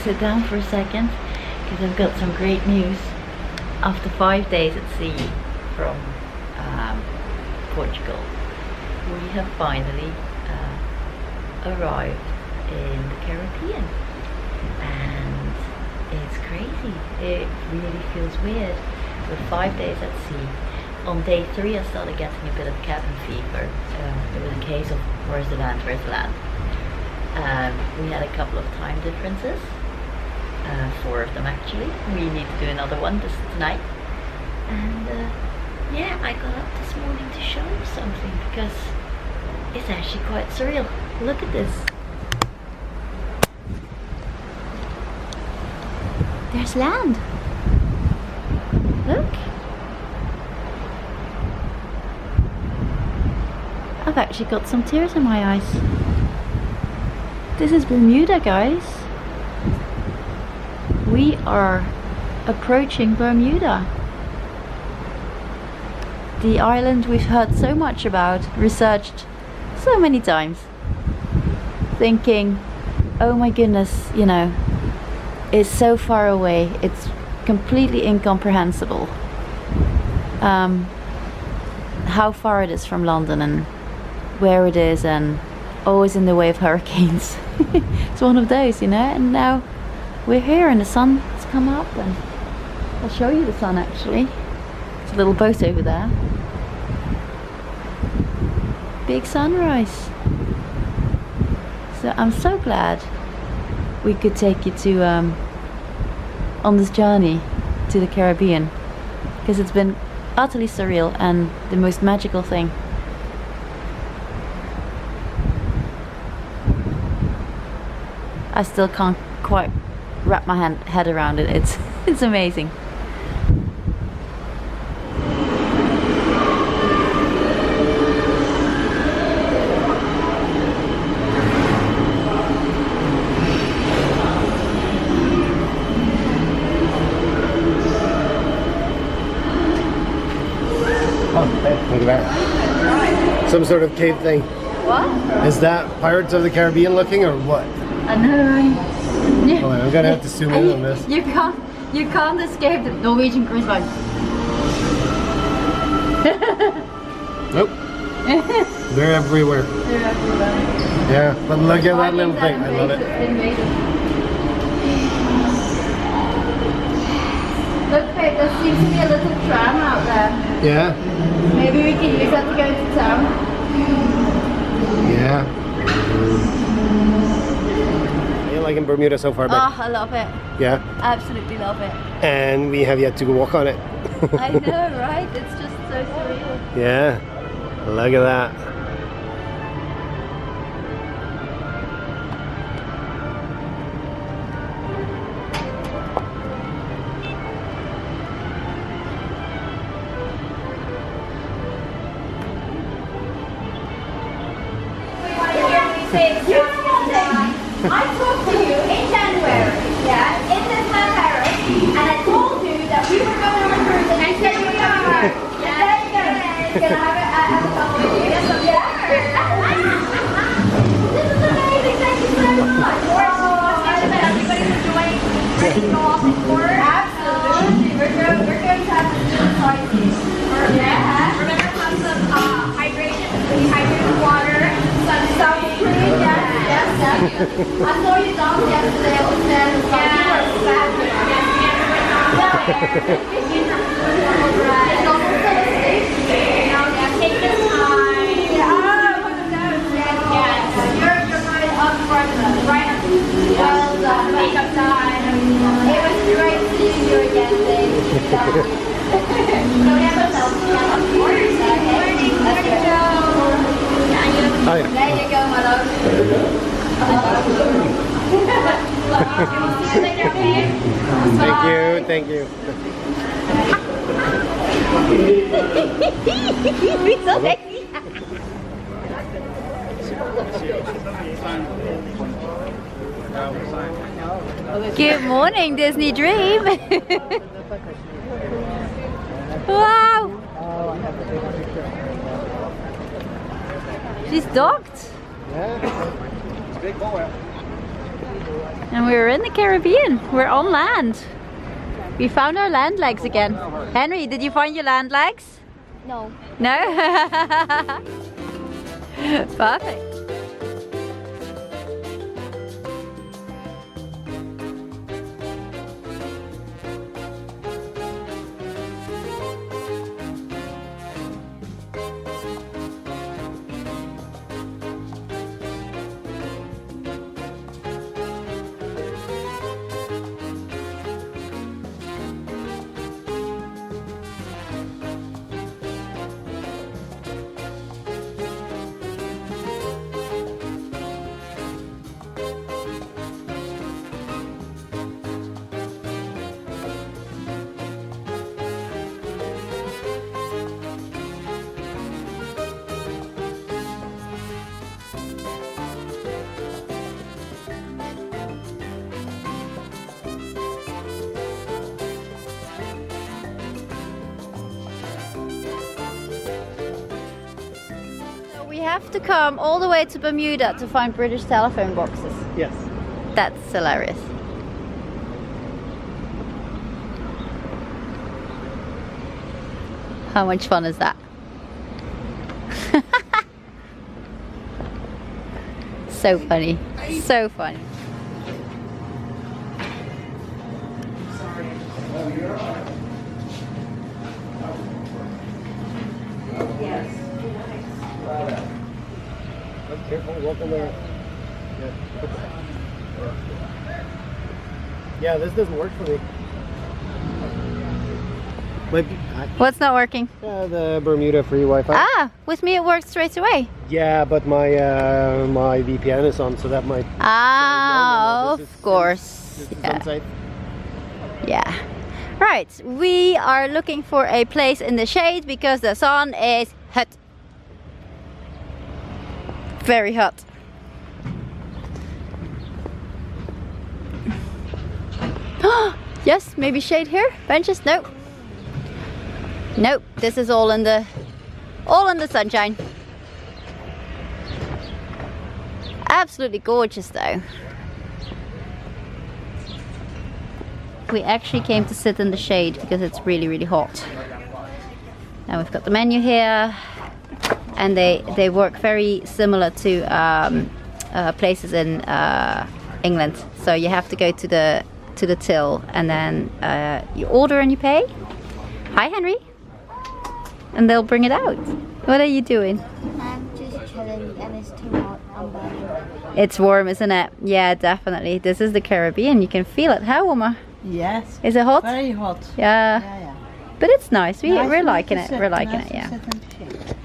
sit down for a second because I've got some great news. After 5 days at sea from Portugal, we have finally arrived in the Caribbean, and it's crazy. It really feels weird. We're 5 days at sea. On day 3 I started getting a bit of cabin fever. It was a case of where's the land, where's the land. We had a couple of time differences, 4 of them actually. We need to do another one tonight. And yeah, I got up this morning to show you something because it's actually quite surreal. Look at this. There's land. Look. I've actually got some tears in my eyes. This is Bermuda, guys. We are approaching Bermuda. The island we've heard so much about, researched so many times. Thinking, oh my goodness, you know, it's so far away, it's completely incomprehensible. How far it is from London and where it is, and always in the way of hurricanes. It's one of those, you know, and now we're here and the sun has come up, and I'll show you the sun actually. It's a little boat over there. Big sunrise. So I'm so glad we could take you to on this journey to the Caribbean, because it's been utterly surreal and the most magical thing. I still can't quite wrap my head around it. It's amazing. Oh, hey, look at that. Some sort of cave thing. What? Is that Pirates of the Caribbean looking or what? I know, right? Yeah. Hold on, I'm gonna have to zoom in on this. You can't escape the Norwegian cruise line. Nope. They're everywhere. They're everywhere. Yeah, but look at that little thing. I love it. Look, babe, there seems to be a little tram out there. Yeah? Maybe we can use that to go to town. Yeah. You liking Bermuda so far, babe? Oh, I love it. Yeah? Absolutely love it. And we have yet to go walk on it. I know, right? It's just so surreal. Yeah. Look at that. I talked to you in January, yeah, in this Paris, and I told you that we were going on a cruise, and I said you were. Yeah, there you go. Can I have a couple with you? Yes, I'm here. This is amazing. Thank you so much. Everybody's enjoying taking off and work. Absolutely. We're going to have some good sightseeing. Yeah. Remember to have some hydration, dehydrated water, some sunscreen. Yes. I saw you down yesterday on the stand. You were fabulous. It's also still a station. Take this time. Yeah, one of those. Yes. You're right up front. Right up. Well done. Makeup time. It was great seeing you again, Dave. So we have a selfie. Of course. Okay. Let's go. Oh, yeah. There you go, my love. Thank you. So sexy. Good morning, Disney Dream. Wow. She's docked. Yeah. It's a big boat. And we're in the Caribbean. We're on land. We found our land legs again. Henry, did you find your land legs? No. No? Perfect. We have to come all the way to Bermuda to find British telephone boxes. Yes. That's hilarious. How much fun is that? So funny. So funny. Careful, walk on there. Yeah, this doesn't work for me. What's not working? The Bermuda free Wi-Fi. Ah, with me it works straight away. Yeah, but my my VPN is on, so that might. Ah, This is- of course. This is Yeah. unsafe. Yeah. Right, we are looking for a place in the shade because the sun is hot. Very hot. Yes, maybe shade here. Benches? Nope. Nope. This is all in the sunshine. Absolutely gorgeous though. We actually came to sit in the shade because it's really, really hot. Now we've got the menu here, and they work very similar to places in England. So you have to go to the till, and then you order and you pay. Hi, Henry. And they'll bring it out. What are you doing? I'm just chilling and it's too hot. I'm burning. It's warm, isn't it? Yeah, definitely. This is the Caribbean. You can feel it. How, Oma? Yes. Is it hot? Very hot. Yeah. Yeah. But it's nice. Nice We're to liking it. sit, We're liking nice it. to Yeah. sit and chill.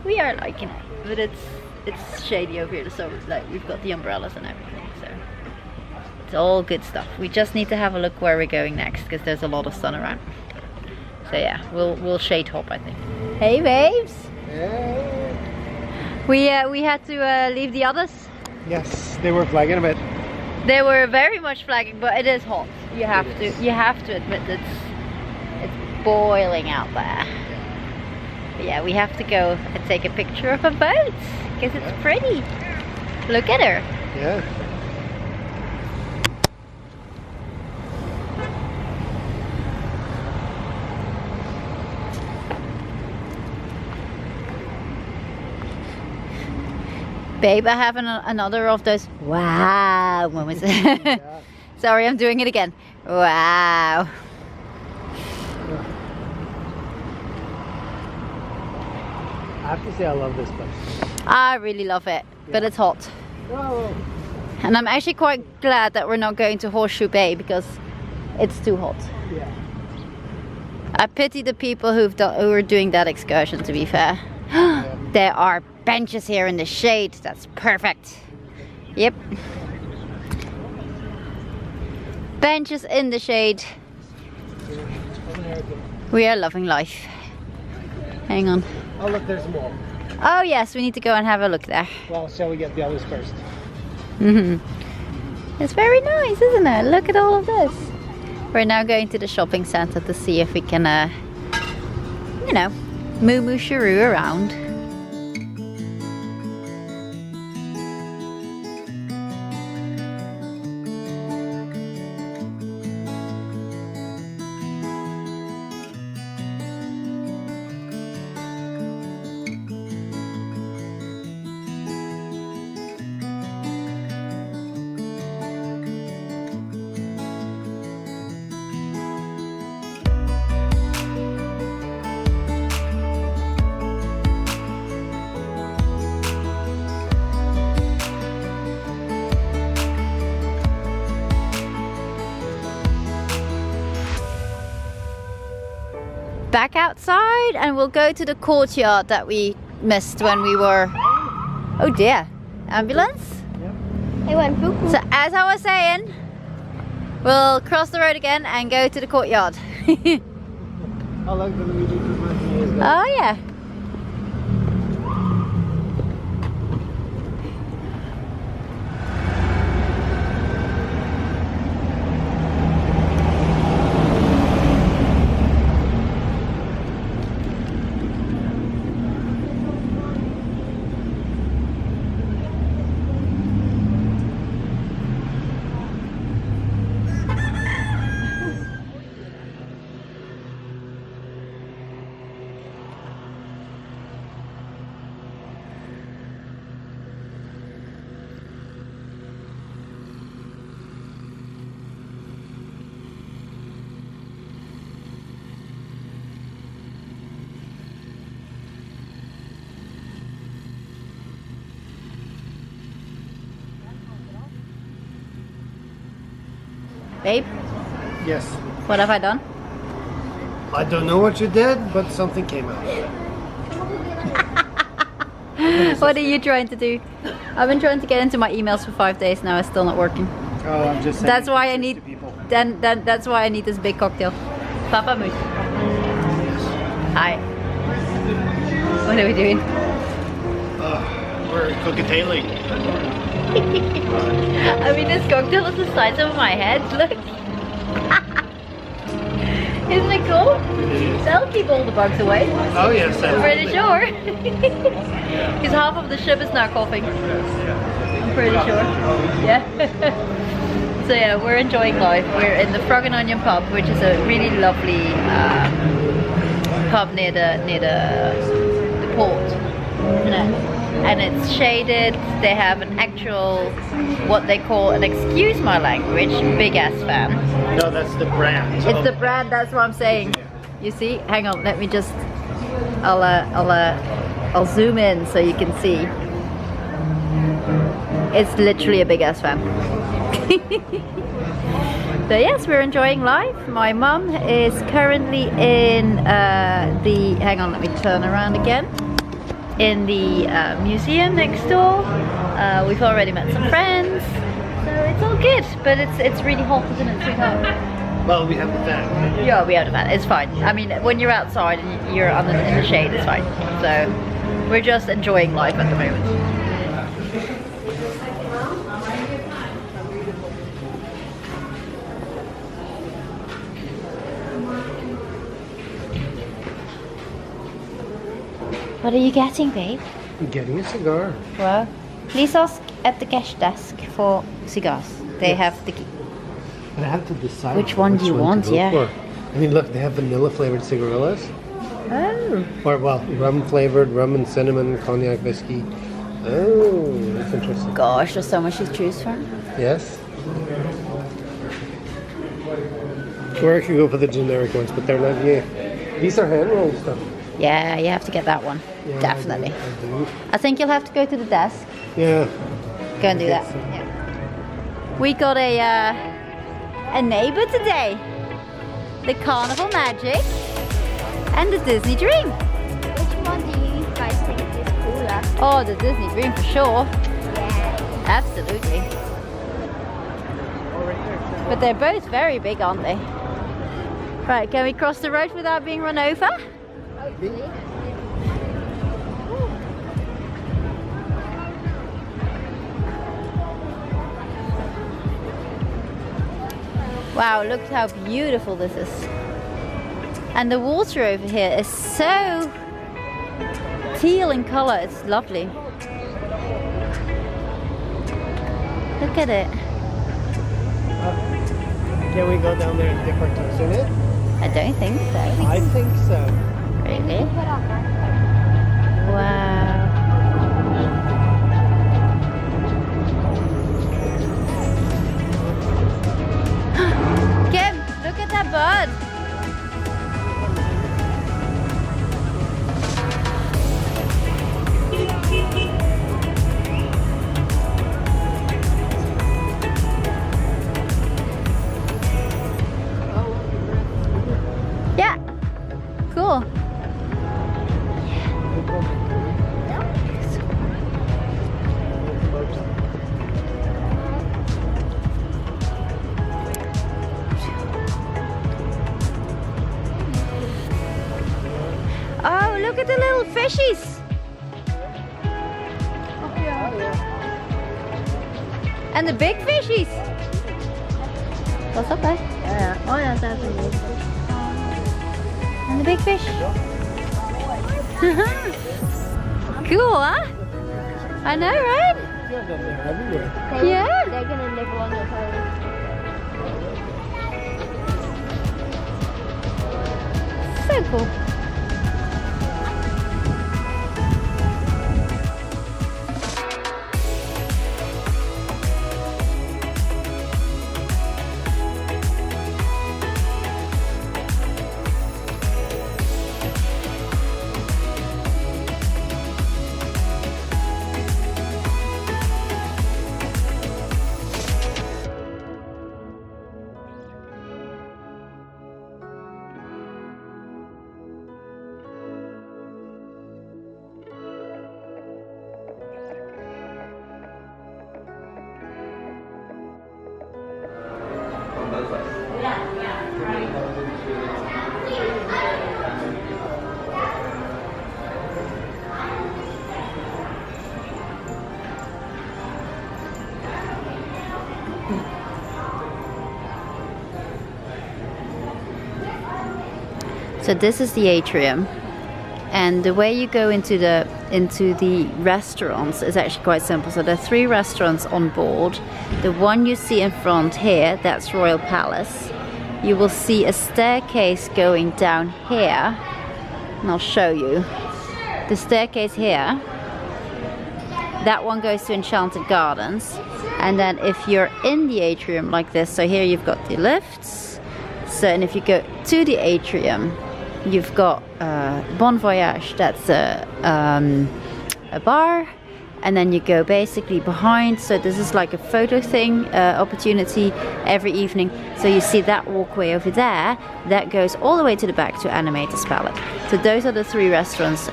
We are liking it. But it's shady over here, so like we've got the umbrellas and everything. So it's all good stuff. We just need to have a look where we're going next because there's a lot of sun around. So yeah, we'll shade hop, I think. Hey, babes. We had to leave the others. Yes, they were flagging a bit. They were very much flagging, but it is hot. You have to admit it's boiling out there. But yeah, we have to go and take a picture of a boat because it's pretty. Look at her. Yeah. Babe, I have another of those wow moments. Sorry, I'm doing it again. Wow. I have to say I love this place. I really love it, but it's hot. Whoa. And I'm actually quite glad that we're not going to Horseshoe Bay because it's too hot. Yeah. I pity the people who are doing that excursion, to be fair. There are benches here in the shade. That's perfect. Yep. Benches in the shade. We are loving life. Hang on. Oh look, there's more. Oh yes, we need to go and have a look there. Well, shall we get the others first? It's very nice, isn't it? Look at all of this. We're now going to the shopping center to see if we can, you know, moo-moo shiroo around. outside and we'll go to the courtyard that we missed when we were... Oh dear, ambulance? It went poo-poo. So as I was saying, we'll cross the road again and go to the courtyard. How long do we do to Oh yeah. Babe, Yes. what have I done? I don't know what you did, but something came out. What are you trying to do? I've been trying to get into my emails for 5 days now. It's still not working. Oh, I'm just. That's why I sending need. pictures to people. Then that's why I need this big cocktail. Papa Moose. Hi. What are we doing? We're cocktailing. I mean, this cocktail is the size of my head. Look. Isn't it cool? That'll keep all the bugs away. Oh yes, I'm pretty sure. Because half of the ship is now coughing. I'm pretty sure. Yeah. So yeah, we're enjoying life. We're in the Frog and Onion pub, which is a really lovely pub near the port. And it's shaded. They have an actual, what they call an, excuse my language, big ass fan. No, that's the brand. It's the brand. That's what I'm saying. You see? Hang on. Let me just. I'll zoom in so you can see. It's literally a big ass fan. So yes, we're enjoying life. My mum is currently in the. Hang on. Let me turn around again. In the museum next door. We've already met some friends, so it's all good. But it's really hot, isn't it? Sweetheart? Well, we have the fan. Yeah, we have the fan. It's fine. I mean, when you're outside and you're in the shade, it's fine. So we're just enjoying life at the moment. What are you getting, babe? I'm getting a cigar. Well, please ask at the cash desk for cigars. They have the key. But I have to decide Which one do you want, to go yeah. for. I mean, look, they have vanilla flavored cigarillas. Oh. Or, well, rum flavored, rum and cinnamon, cognac whiskey. Oh, that's interesting. Gosh, there's so much to choose from. Yes. Or I could go for the generic ones, but they're not new. These are hand rolled stuff. Yeah, you have to get that one. Yeah, Definitely. I do. I think you'll have to go to the desk. Yeah. Go and do I that. think so. Yeah. We got a neighbor today. The Carnival Magic and the Disney Dream. Which one do you guys think is cooler? Oh, the Disney Dream for sure. Yeah. Absolutely. But they're both very big, aren't they? Right, can we cross the road without being run over? Hopefully. Wow, look how beautiful this is. And the water over here is so teal in color, it's lovely. Look at it. Can we go down there and dip our toes in it? I don't think so. I think so. Really? Put on that. Wow. Kim, look at that bird. Yeah, cool. Oh, look at the little fishies! And the big fishies! What's up, eh? Oh ja, daar ben ik. And the big fish. Cool, huh? I know, right? Yeah. They're gonna live on your home. So cool. So this is the atrium, and the way you go into the restaurants is actually quite simple. So there are 3 restaurants on board. The one you see in front here, that's Royal Palace. You will see a staircase going down here, and I'll show you. The staircase here, that one goes to Enchanted Gardens. And then if you're in the atrium like this, so here you've got the lifts. So, and if you go to the atrium, you've got Bon Voyage, that's a bar, and then you go basically behind. So this is like a photo thing, opportunity every evening. So you see that walkway over there, that goes all the way to the back to Animator's Palette. So those are the 3 restaurants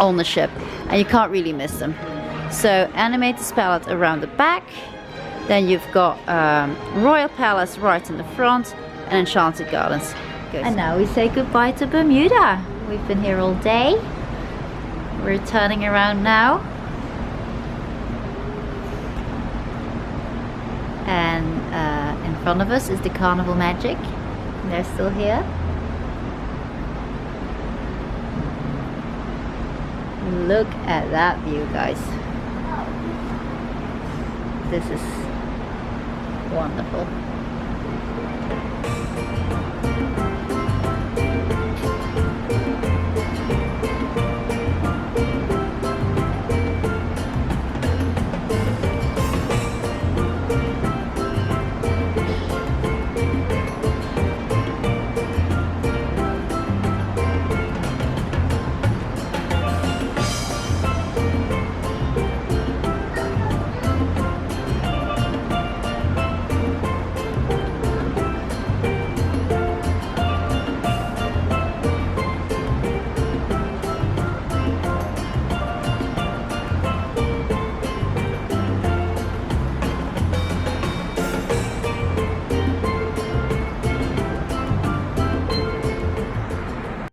on the ship, and you can't really miss them. So Animator's Palette around the back, then you've got Royal Palace right in the front, and Enchanted Gardens. And now we say goodbye to Bermuda. We've been here all day. We're turning around now. And in front of us is the Carnival Magic. They're still here. Look at that view, guys. This is wonderful.